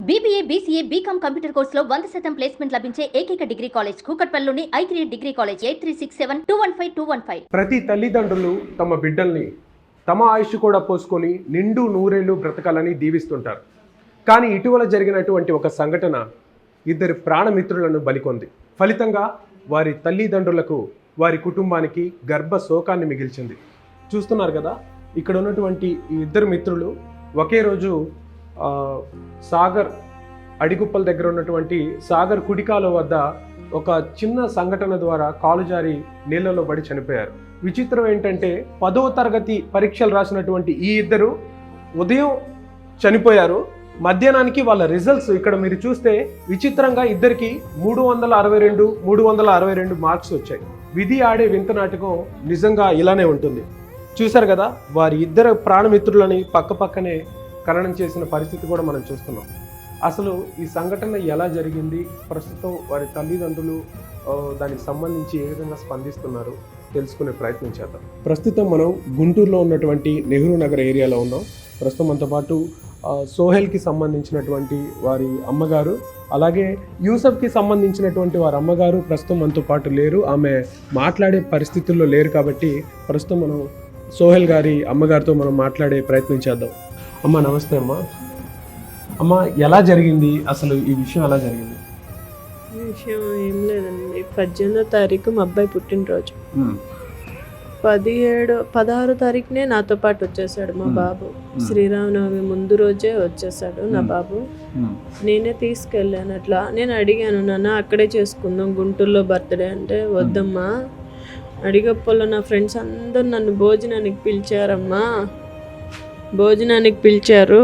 BBA, BCA, BCom computer కోర్సులో 100% placement లభించే ఏకైక డిగ్రీ కాలేజ్ కూకట్పల్లిలోని I3 డిగ్రీ కాలేజ్ 8367215215. ప్రతి తల్లిదండ్రులు తమ బిడ్డల్ని తమ ఆయుష్ కూడా పోసుకొని నిండు నూరేళ్లు బ్రతకాలని దీవిస్తుంటారు. కానీ ఇటీవల జరిగినటువంటి ఒక సంఘటన ఇద్దరు ప్రాణమిత్రులను బలికొంది. ఫలితంగా వారి తల్లిదండ్రులకు, వారి కుటుంబానికి గర్భ శోకాన్ని మిగిల్చింది. చూస్తున్నారు కదా, ఇక్కడ ఉన్నటువంటి ఈ ఇద్దరు మిత్రులు ఒకే రోజు సాగర్ అడిగుప్పల దగ్గర ఉన్నటువంటి సాగర్ కుడికాల వద్ద ఒక చిన్న సంఘటన ద్వారా కాలు జారి నీళ్ళలో పడి చనిపోయారు. విచిత్రం ఏంటంటే 10వ తరగతి పరీక్షలు రాసినటువంటి ఈ ఇద్దరు ఉదయం చనిపోయారు. మధ్యాహ్నానికి వాళ్ళ రిజల్ట్స్ ఇక్కడ మీరు చూస్తే విచిత్రంగా ఇద్దరికి 362 మార్క్స్ వచ్చాయి. విధి ఆడే వింత నాటకం నిజంగా ఇలానే ఉంటుంది. చూశారు కదా, వారి ఇద్దరు ప్రాణమిత్రులని పక్కనే ఖననం చేసిన పరిస్థితి కూడా మనం చూస్తున్నాం. అసలు ఈ సంఘటన ఎలా జరిగింది, ప్రస్తుతం వారి తల్లిదండ్రులు దానికి సంబంధించి ఏ విధంగా స్పందిస్తున్నారు తెలుసుకునే ప్రయత్నం చేద్దాం. ప్రస్తుతం మనం గుంటూరులో ఉన్నటువంటి నెహ్రూ నగర్ ఏరియాలో ఉన్నాం. ప్రస్తుతం మనతో పాటు సోహెల్కి సంబంధించినటువంటి వారి అమ్మగారు, అలాగే యూసఫ్కి సంబంధించినటువంటి వారి అమ్మగారు ప్రస్తుతం మనతో పాటు లేరు. ఆమె మాట్లాడే పరిస్థితుల్లో లేరు కాబట్టి ప్రస్తుతం మనం సోహెల్ గారి అమ్మగారితో మనం మాట్లాడే ప్రయత్నం చేద్దాం. అమ్మ నమస్తే. అమ్మ ఎలా జరిగింది, అసలు ఈ విషయం ఎలా జరిగింది? ఈ విషయం ఏం లేదండి, 18వ తారీఖు మా అబ్బాయి పుట్టినరోజు. 16వ తారీఖునే నాతో పాటు వచ్చేసాడు మా బాబు. శ్రీరామనవమి ముందు రోజే వచ్చేసాడు నా బాబు. నేనే తీసుకెళ్ళాను. అట్లా నేను అడిగాను, నాన్న అక్కడే చేసుకుందాం గుంటూరులో బర్త్డే అంటే, వద్దమ్మా అడిగప్పలో నా ఫ్రెండ్స్ అందరూ నన్ను భోజనానికి పిలిచారమ్మా, భోజనానికి పిలిచారు,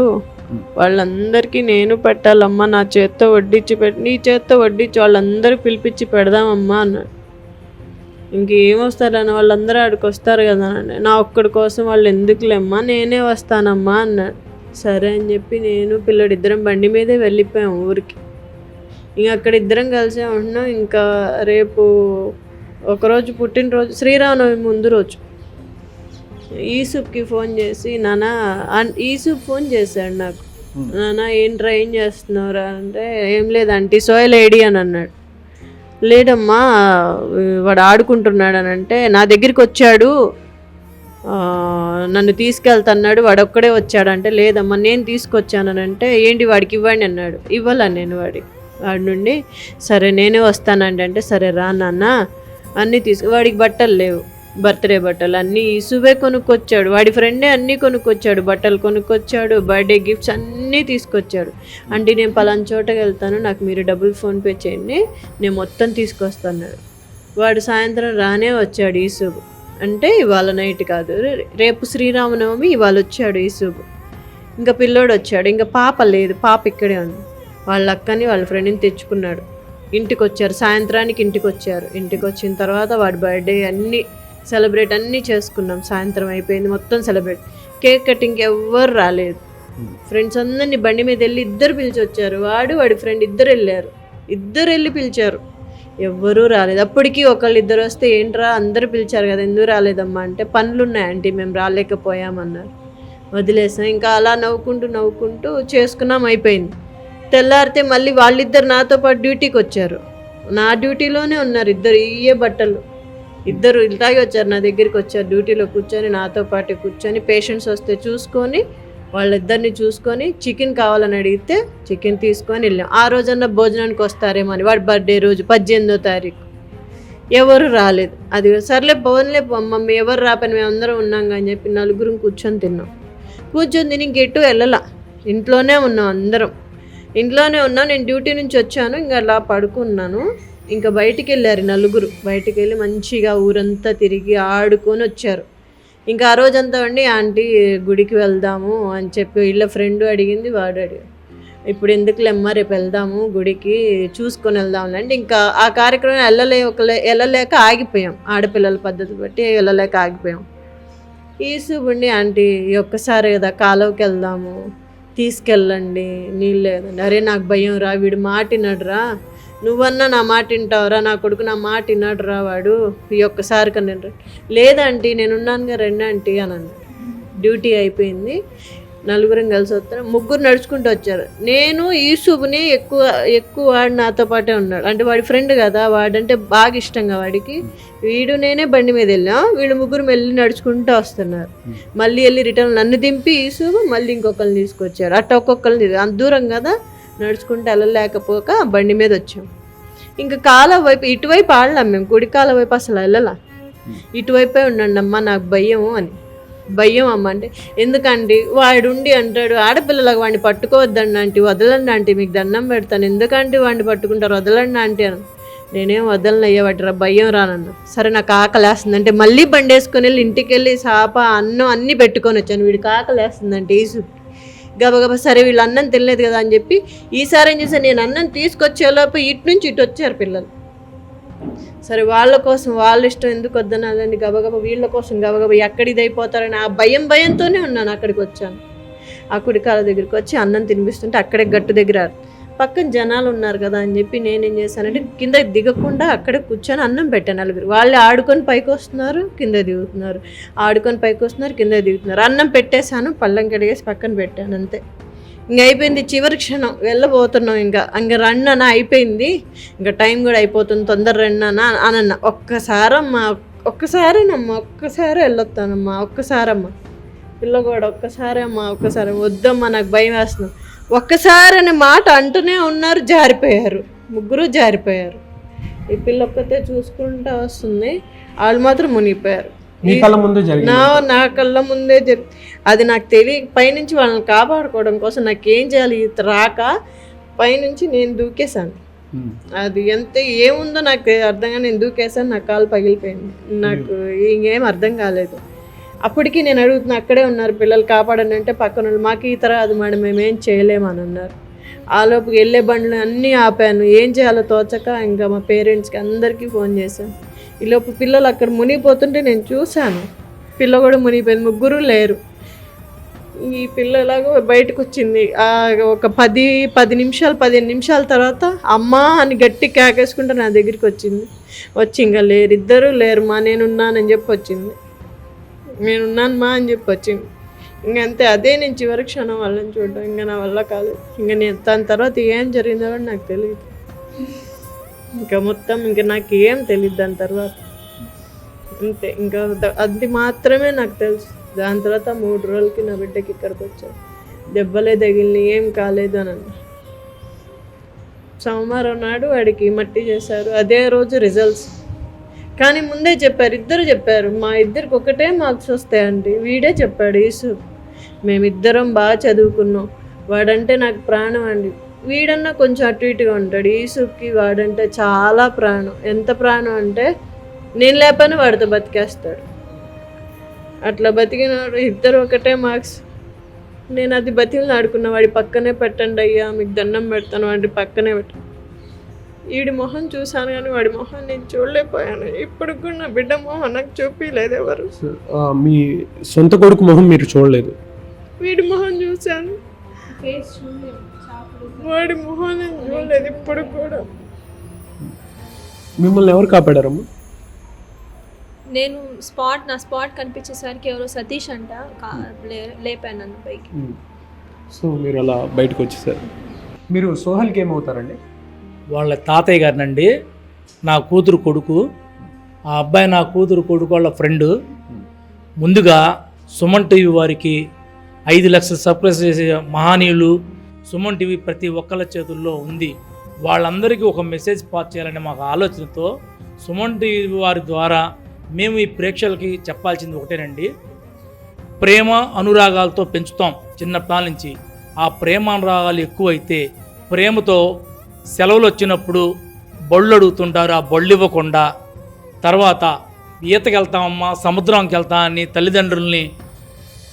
వాళ్ళందరికీ నేను పెట్టాలమ్మా, నా చేత్తో వడ్డించి నీ చేత్తో వడ్డించి వాళ్ళందరూ పిలిపించి పెడదామమ్మా అన్నాడు. ఇంకేమొస్తారని వాళ్ళందరూ ఆడికి వస్తారు కదా అని, నా ఒక్కడి కోసం వాళ్ళు ఎందుకులేమ్మా నేనే వస్తానమ్మా అన్నాడు. సరే అని చెప్పి నేను పిల్లడిద్దరం బండి మీదే వెళ్ళిపోయాం ఊరికి. ఇంక అక్కడ ఇద్దరం కలిసే ఉంటున్నాం. ఇంకా రేపు ఒకరోజు పుట్టినరోజు, శ్రీరామనవమి ముందు రోజు ఈసూప్కి ఫోన్ చేసి, నాన్న ఈసూప్ ఫోన్ చేశాడు నాకు, నాన్న ఏంట్రా ఏం చేస్తున్నారా అంటే, ఏం లేదంటే సోయల్ ఏడి అని అన్నాడు. లేదమ్మా వాడు ఆడుకుంటున్నాడు అని అంటే, నా దగ్గరికి వచ్చాడు నన్ను తీసుకెళ్తున్నాడు, వాడు ఒక్కడే వచ్చాడంటే, లేదమ్మా నేను తీసుకొచ్చానంటే, ఏంటి వాడికి ఇవ్వండి అన్నాడు. ఇవ్వాలా నేను వాడి నుండి, సరే నేనే వస్తానండి అంటే, సరే రా నాన్న అన్నీ వాడికి బట్టలు లేవు, బర్త్డే బట్టలు అన్నీ ఈసువే కొనుక్కొచ్చాడు, వాడి ఫ్రెండే అన్నీ కొనుక్కొచ్చాడు, బట్టలు కొనుక్కొచ్చాడు, బర్త్డే గిఫ్ట్స్ అన్నీ తీసుకొచ్చాడు. అంటే నేను పలానా చోటకి వెళ్తాను, నాకు మీరు డబ్బులు ఫోన్పే చేయండి, నేను మొత్తం తీసుకొస్తాను. వాడు సాయంత్రం రానే వచ్చాడు ఈసుబు. అంటే ఇవాళ నైట్ కాదు, రేపు శ్రీరామనవమి, ఇవాళ వచ్చాడు ఈసుబు. ఇంకా పిల్లోడు వచ్చాడు, ఇంకా పాప లేదు, పాప ఇక్కడే ఉంది. వాళ్ళ అక్కని వాళ్ళ ఫ్రెండ్ని తెచ్చుకున్నాడు. ఇంటికి వచ్చారు, సాయంత్రానికి ఇంటికి వచ్చారు. ఇంటికి వచ్చిన తర్వాత వాడి బర్త్డే అన్నీ సెలబ్రేట్ అన్నీ చేసుకున్నాం. సాయంత్రం అయిపోయింది, మొత్తం సెలబ్రేట్. కేక్ కటింగ్కి ఎవ్వరు రాలేదు. ఫ్రెండ్స్ అందరినీ బండి మీద వెళ్ళి ఇద్దరు పిలిచి వచ్చారు. వాడి ఫ్రెండ్ ఇద్దరు వెళ్ళి పిలిచారు, ఎవ్వరూ రాలేదు. అప్పటికి ఇద్దరు వస్తే, ఏంట్రా అందరూ పిలిచారు కదా ఎందుకు రాలేదమ్మా అంటే, పనులు ఉన్నాయి ఆంటీ మేము రాలేకపోయామన్నారు. వదిలేసాం. ఇంకా అలా నవ్వుకుంటూ చేసుకున్నాం, అయిపోయింది. తెల్లారితే మళ్ళీ వాళ్ళిద్దరు నాతో పాటు డ్యూటీకి వచ్చారు. నా డ్యూటీలోనే ఉన్నారు ఇద్దరు, ఇయ్యే బట్టలు ఇద్దరు ఇలాగే వచ్చారు, నా దగ్గరికి వచ్చారు. డ్యూటీలో కూర్చొని నాతో పాటు కూర్చొని పేషెంట్స్ వస్తే చూసుకొని, వాళ్ళిద్దరిని చూసుకొని, చికెన్ కావాలని అడిగితే చికెన్ తీసుకొని వెళ్ళాం. ఆ రోజన్నా భోజనానికి వస్తారేమో అని. వాడి బర్త్డే రోజు 18వ తారీఖు ఎవరు రాలేదు. అది సర్లే పోన్లే మమ్మీ ఎవరు రాపని మేము అందరం ఉన్నాం అని చెప్పి నలుగురం కూర్చొని తిన్నాం. కూర్చొని తిని ఇంకెటు వెళ్ళలా, ఇంట్లోనే ఉన్నాం అందరం, ఇంట్లోనే ఉన్నాం. నేను డ్యూటీ నుంచి వచ్చాను, ఇంకా అలా పడుకున్నాను. ఇంకా బయటికి వెళ్ళారు నలుగురు, బయటికి వెళ్ళి మంచిగా ఊరంతా తిరిగి ఆడుకొని వచ్చారు. ఇంకా ఆ రోజంతా అండి ఆంటీ గుడికి వెళ్దాము అని చెప్పి వీళ్ళ ఫ్రెండ్ అడిగింది, వాడు అడిగాడు. ఇప్పుడు ఎందుకులేమ్మా రేపు వెళ్దాము గుడికి, చూసుకొని వెళ్దాము అంటే, ఇంకా ఆ కార్యక్రమం వెళ్ళలేక ఆగిపోయాం. ఆడపిల్లల పద్ధతి బట్టి వెళ్ళలేక ఆగిపోయాం. ఈసుబుండి ఆంటీ ఒక్కసారి కదా కాలువకి వెళ్దాము, తీసుకెళ్ళండి, నీళ్ళు లేదండి. అరే నాకు భయం రా, వీడు మాటినడురా, నువ్వన్నా నా మాట వింటావురా, నా కొడుకు నా మాట విన్నాడురా, వాడు ఈ ఒక్కసారి కన్నా లేదంటీ నేనున్నానుగా రండి ఆంటీ అని అన్నాడు. డ్యూటీ అయిపోయింది. నలుగురం కలిసి వస్తాను. ముగ్గురు నడుచుకుంటూ వచ్చారు. నేను యూసుఫ్ని ఎక్కువ వాడు నాతో పాటే ఉన్నాడు. అంటే వాడి ఫ్రెండ్ కదా, వాడంటే బాగా ఇష్టంగా వాడికి. వీడు నేనే బండి మీద వెళ్ళాం. వీళ్ళు ముగ్గురు వెళ్ళి నడుచుకుంటూ వస్తున్నారు. మళ్ళీ వెళ్ళి రిటర్న్ నన్ను దింపి యూసుఫ్ మళ్ళీ ఇంకొకరిని తీసుకొచ్చారు. అట్ట ఒక్కొక్కరిని అంత దూరం కదా నడుచుకుంటూ వెళ్ళలేకపోక బండి మీద వచ్చాం. ఇంకా కాలువ వైపు ఇటువైపు ఆడలేం మేము, కుడి కాలువ వైపు అసలు వెళ్ళాల. ఇటువైపే ఉండండి అమ్మ, నాకు భయము అని. భయం అమ్మ అంటే ఎందుకంటే వాడుండి అంటాడు, ఆడపిల్లలకు వాడిని పట్టుకోవద్దండి ఆంటీ, వదలండి ఆంటీ, మీకు దండం పెడతాను, ఎందుకంటే వాడిని పట్టుకుంటారు, వదలండి ఆంటీ అని. నేనేం వదలను అయ్యేవాటిరా, భయం రానన్న. సరే నాకు ఆకలేస్తుంది అంటే మళ్ళీ బండి వేసుకొని వెళ్ళి ఇంటికి వెళ్ళి చేప అన్నం అన్నీ పెట్టుకొని వచ్చాను. వీడికి ఆకలేస్తుందంటే ఈసు గబగబా సరే వీళ్ళు అన్నం తినలేదు కదా అని చెప్పి ఈసారి ఏం చేశాను, నేను అన్నం తీసుకొచ్చేలోపు ఇటు నుంచి ఇటు వచ్చారు పిల్లలు. సరే వాళ్ళ కోసం వాళ్ళ ఇష్టం ఎందుకు వద్దనాలని గబగబా వీళ్ళ కోసం గబగబా ఎక్కడ ఇది అయిపోతారని ఆ భయంతోనే ఉన్నాను. అక్కడికి వచ్చాను. ఆ కుడికాల దగ్గరికి వచ్చి అన్నం తినిపిస్తుంటే అక్కడే గట్టు దగ్గర పక్కన జనాలు ఉన్నారు కదా అని చెప్పి నేనేం చేశానంటే కింద దిగకుండా అక్కడే కూర్చొని అన్నం పెట్టాను. నలుగురు వాళ్ళు ఆడుకొని పైకి వస్తున్నారు, కింద దిగుతున్నారు, ఆడుకొని పైకి వస్తున్నారు, కింద దిగుతున్నారు. అన్నం పెట్టేశాను, పళ్ళం కడిగేసి పక్కన పెట్టాను, అంతే. ఇంక అయిపోయింది. చివరి క్షణం వెళ్ళబోతున్నాం. ఇంకా రండి అన్న, అయిపోయింది, ఇంకా టైం కూడా అయిపోతుంది, తొందర రండి అన్న అనన్న. ఒక్కసారమ్మా, ఒక్కసారి వెళ్ళొస్తానమ్మా, ఒక్కసారమ్మా. పిల్ల కూడా ఒక్కసారి వద్దమ్మా నాకు భయం వేస్తున్నాం. ఒక్కసారి అనే మాట అంటూనే ఉన్నారు, జారిపోయారు, ముగ్గురు జారిపోయారు. ఈ పిల్ల ఒక్కతే చూసుకుంటూ వస్తుంది, వాళ్ళు మాత్రం మునిగిపోయారు. నా కళ్ళ ముందే అది నాకు తెలియ. పైనుంచి వాళ్ళని కాపాడుకోవడం కోసం నాకేం చేయాలి రాక పైనుంచి నేను దూకేశాను. అది ఎంత ఏముందో నాకు అర్థంగా నేను దూకేశాను. నా కాలు పగిలిపోయింది. నాకు ఇంకేం అర్థం కాలేదు. అప్పటికి నేను అడుగుతున్నా, అక్కడే ఉన్నారు పిల్లలు, కాపాడండి అంటే పక్కన వాళ్ళు మాకు ఈత రాదు మేడం, మేమేం చేయలేమని అన్నారు. ఆ లోపు వెళ్ళే బండ్లు అన్నీ ఆపాను. ఏం చేయాలో తోచక ఇంకా మా పేరెంట్స్కి అందరికీ ఫోన్ చేశాను. ఈలోపు పిల్లలు అక్కడ మునిగిపోతుంటే నేను చూశాను. పిల్ల కూడా మునిగిపోయింది, ముగ్గురు లేరు. ఈ పిల్లలాగా బయటకు వచ్చింది. ఒక 15 నిమిషాల తర్వాత అమ్మా అని గట్టి కేకేసుకుంటే నా దగ్గరికి వచ్చింది. వచ్చి ఇంకా లేరు, ఇద్దరు లేరు మా, నేనున్నానని చెప్పి వచ్చింది. నేనున్నాను మా అని చెప్పి వచ్చింది. ఇంకంతే, అదే నేను చివరి క్షణం వాళ్ళని చూడడం ఇంకా నా వల్ల కాదు. ఇంకా నేను దాని తర్వాత ఏం జరిగిందో కూడా నాకు తెలియదు. ఇంకా మొత్తం ఇంకా నాకు ఏం తెలియదు దాని తర్వాత, అంతే. ఇంకా అది మాత్రమే నాకు తెలుసు. దాని తర్వాత 3 రోజులకి నా బిడ్డకి ఇక్కడికి వచ్చాను. దెబ్బలే తగిలిని, ఏం కాలేదు అని అన్న. సోమవారం నాడు వాడికి మట్టి చేశారు, అదే రోజు రిజల్ట్స్. కానీ ముందే చెప్పారు, ఇద్దరు చెప్పారు, మా ఇద్దరికి ఒకటే మార్క్స్ వస్తాయండి. వీడే చెప్పాడు, యూసుఫ్, మేమిద్దరం బాగా చదువుకున్నాం, వాడంటే నాకు ప్రాణం అండి. వీడన్నా కొంచెం అటు ఇటుగా ఉంటాడు. యూసుఫ్కి వాడంటే చాలా ప్రాణం. ఎంత ప్రాణం అంటే నేను లేపని వాడితో బతికేస్తాడు. అట్లా బతికినాడు. ఇద్దరు ఒకటే మార్క్స్. నేను అది బతికిని ఆడుకున్నా, వాడి పక్కనే పెట్టండి అయ్యా, మీకు దండం పెడతాను, వాడి పక్కనే పెట్టండి. వీడి మొహం చూశాను కానీ వాడి మొహం నేను చూడలేకపోయాను. ఇప్పుడు కూడా నా బిడ్డ మొహం నాకు చూపించలేదు ఎవరు. మీ సొంత కొడుకు మొహం మీరు చూడలేదు? వీడి మొహం చూశాను, వాడి మొహం నేను చూడలేదు ఇప్పుడు కూడా. మిమ్మల్ని ఎవరు కాపాడారమ్మా? నేను నా స్పాట్ కనిపించేసరికి ఎవరో సతీష్ అంట లేపాను నన్ను పైకి. సో మీరు అలా బయటకు వచ్చేసారు. మీరు సోహల్కి ఏమవుతారండి? వాళ్ళ తాతయ్య గారినండి, నా కూతురు కొడుకు. ఆ అబ్బాయి నా కూతురు కొడుకు వాళ్ళ ఫ్రెండు. ముందుగా సుమన్ టీవీ వారికి 5 లక్షలు సర్ప్రైజ్ చేసే మహానీయులు సుమన్ టీవీ ప్రతి ఒక్కళ్ళ చేతుల్లో ఉంది. వాళ్ళందరికీ ఒక మెసేజ్ పాస్ చేయాలనే మాకు ఆలోచనతో సుమన్ టీవీ వారి ద్వారా మేము ఈ ప్రేక్షకులకి చెప్పాల్సింది ఒకటేనండి, ప్రేమ అనురాగాలతో పెంచుతాం చిన్నప్పటి నుంచి. ఆ ప్రేమ అనురాగాలు ఎక్కువైతే ప్రేమతో సెలవులు వచ్చినప్పుడు బళ్ళు అడుగుతుంటారు, ఆ బళ్ళు ఇవ్వకుండా తర్వాత ఈతకి వెళ్తామమ్మా, సముద్రానికి వెళ్తామని తల్లిదండ్రుల్ని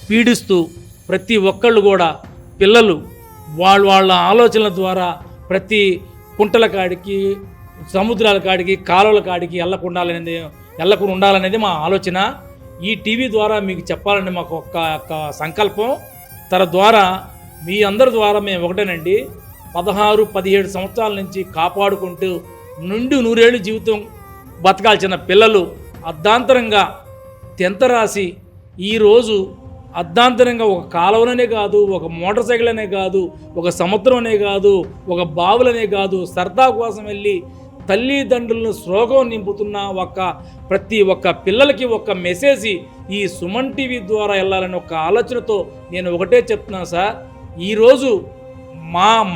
పీడిస్తూ ప్రతి ఒక్కళ్ళు కూడా పిల్లలు వాళ్ళ ఆలోచనల ద్వారా ప్రతి కుంటల కాడికి, సముద్రాల కాడికి, కాలువల కాడికి వెళ్ళకుండా ఉండాలనేది మా ఆలోచన. ఈ టీవీ ద్వారా మీకు చెప్పాలని మాకు ఒక సంకల్పం. తద్వారా మీ అందరి ద్వారా మేము ఒకటేనండి, 16-17 సంవత్సరాల నుంచి కాపాడుకుంటూ నుండి 100 ఏళ్ళు జీవితం బతకాల్సిన పిల్లలు అర్ధాంతరంగా 10th రాసి ఈరోజు అర్ధాంతరంగా ఒక కాలువలనే కాదు, ఒక మోటార్ సైకిల్ అనే కాదు, ఒక సముద్రం అనే కాదు, ఒక బావులనే కాదు, సరదా కోసం వెళ్ళి తల్లిదండ్రులను శ్లోకం నింపుతున్న ప్రతి ఒక్క పిల్లలకి ఒక మెసేజ్ ఈ సుమన్ టీవీ ద్వారా వెళ్ళాలని ఒక ఆలోచనతో నేను ఒకటే చెప్తున్నాను సార్. ఈరోజు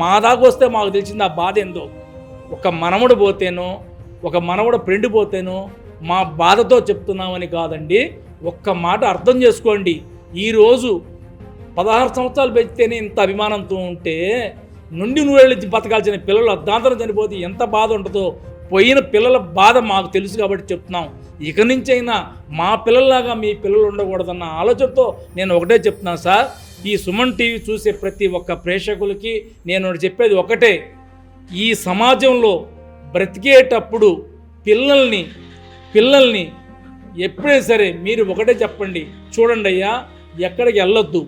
మా దాకా వస్తే మాకు తెలిసింది ఆ బాధ ఏందో. ఒక మనవడు పోతేనో, ఒక మనవడు ఫ్రెండ్ పోతేనో మా బాధతో చెప్తున్నామని కాదండి. ఒక్క మాట అర్థం చేసుకోండి. ఈరోజు 16 సంవత్సరాలు పెంచితేనే ఇంత అభిమానంతో ఉంటే నుండి నూరేళ్ళు బతకాల్సిన పిల్లలు అర్ధాంతరం చనిపోతే ఎంత బాధ ఉంటుందో పోయిన పిల్లల బాధ మాకు తెలుసు కాబట్టి చెప్తున్నాం. ఇక నుంచైనా మా పిల్లల్లాగా మీ పిల్లలు ఉండకూడదన్న ఆలోచనతో నేను ఒకటే చెప్తున్నాను సార్. ఈ సుమన్ టీవీ చూసే ప్రతి ఒక్క ప్రేక్షకులకి నేను చెప్పేది ఒకటే, ఈ సమాజంలో బ్రతికేటప్పుడు పిల్లల్ని ఎప్పుడైనా సరే మీరు ఒకటే చెప్పండి, చూడండి అయ్యా ఎక్కడికి వెళ్ళొద్దు,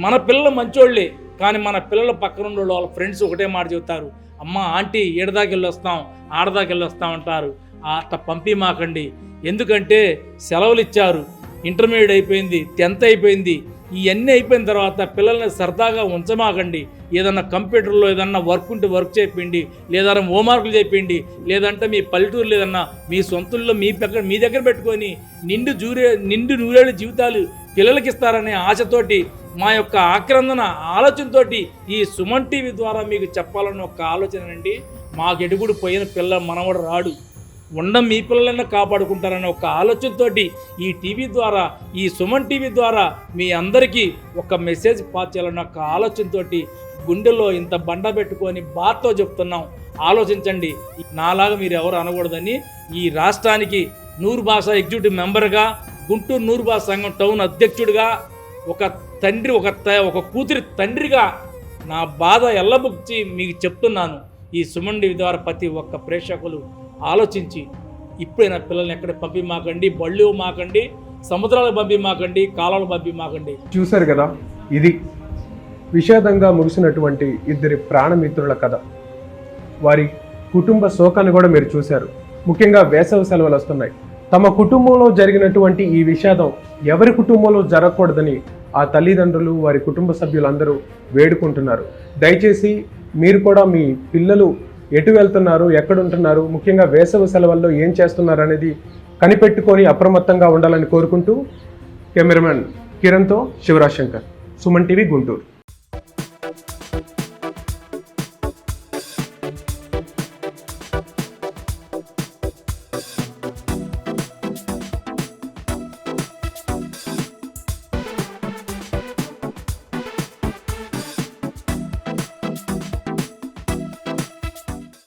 మన పిల్లలు మంచోళ్ళే, కానీ మన పిల్లల పక్కన ఉన్న వాళ్ళ ఫ్రెండ్స్ ఒకటే మాట చెబుతారు, అమ్మ ఆంటీ ఏడదాకి వెళ్ళొస్తాం, ఆడదాకి వెళ్ళొస్తాం అంటారు. అట్లా పంపిమాకండి. ఎందుకంటే సెలవులు ఇచ్చారు, ఇంటర్మీడియట్ అయిపోయింది, 10th అయిపోయింది, ఇవన్నీ అయిపోయిన తర్వాత పిల్లల్ని సరదాగా ఉంచమాకండి. ఏదన్నా కంప్యూటర్లో ఏదన్నా వర్క్ ఉంటే వర్క్ చేయండి, లేదన్నా హోంవర్క్లు చేయండి, లేదంటే మీ పల్లెటూరు లేదన్నా మీ సొంతల్లో మీ దగ్గర పెట్టుకొని నిండు నూరేళ్ళ జీవితాలు పిల్లలకి ఇస్తారనే ఆశతోటి మా యొక్క ఆక్రందన ఆలోచనతోటి ఈ సుమన్ టీవీ ద్వారా మీకు చెప్పాలన్న ఒక ఆలోచన అండి. మాకు ఎడుగుడు పోయిన పిల్ల మనవడు రాడు, మీ పిల్లలన్నా కాపాడుకుంటారనే ఒక ఆలోచనతోటి ఈ టీవీ ద్వారా, ఈ సుమన్ టీవీ ద్వారా మీ అందరికీ ఒక మెసేజ్ పాస్ చేయాలన్న ఒక ఆలోచనతోటి గుండెల్లో ఇంత బండ పెట్టుకొని బాధతో చెప్తున్నాం. ఆలోచించండి, నాలాగా మీరు ఎవరు అనకూడదని ఈ రాష్ట్రానికి నూరు భాష ఎగ్జిక్యూటివ్ మెంబర్గా, గుంటూరు నూరు భాష సంఘం టౌన్ అధ్యక్షుడిగా, ఒక తండ్రి ఒక కూతురి తండ్రిగా నా బాధ ఎల్లబుచ్చి మీకు చెప్తున్నాను. ఈ సుమన్ టీవీ ద్వారా ప్రతి ఒక్క ప్రేక్షకులు ఆలోచించి ఇప్పుడైనా పిల్లల్ని ఎక్కడ పంపిమాకండి, బళ్ళు మాకండి, సముద్రాలకు పంపిమాకండి, కాలాలకు పంపిమాకండి. చూశారు కదా, ఇది విషాదంగా ముగిసినటువంటి ఇద్దరి ప్రాణమిత్రుల కథ. వారి కుటుంబ శోకాన్ని కూడా మీరు చూశారు. ముఖ్యంగా వేసవి సెలవులు వస్తున్నాయి. తమ కుటుంబంలో జరిగినటువంటి ఈ విషాదం ఎవరి కుటుంబంలో జరగకూడదని ఆ తల్లిదండ్రులు, వారి కుటుంబ సభ్యులందరూ వేడుకుంటున్నారు. దయచేసి మీరు కూడా మీ పిల్లలు ఎటు వెళ్తున్నారు, ఎక్కడుంటున్నారు, ముఖ్యంగా వేసవి సెలవుల్లో ఏం చేస్తున్నారు అనేది కనిపెట్టుకొని అప్రమత్తంగా ఉండాలని కోరుకుంటూ కెమెరామెన్ కిరణ్తో శివరాజ్ శంకర్, సుమన్ టీవీ గుంటూరు.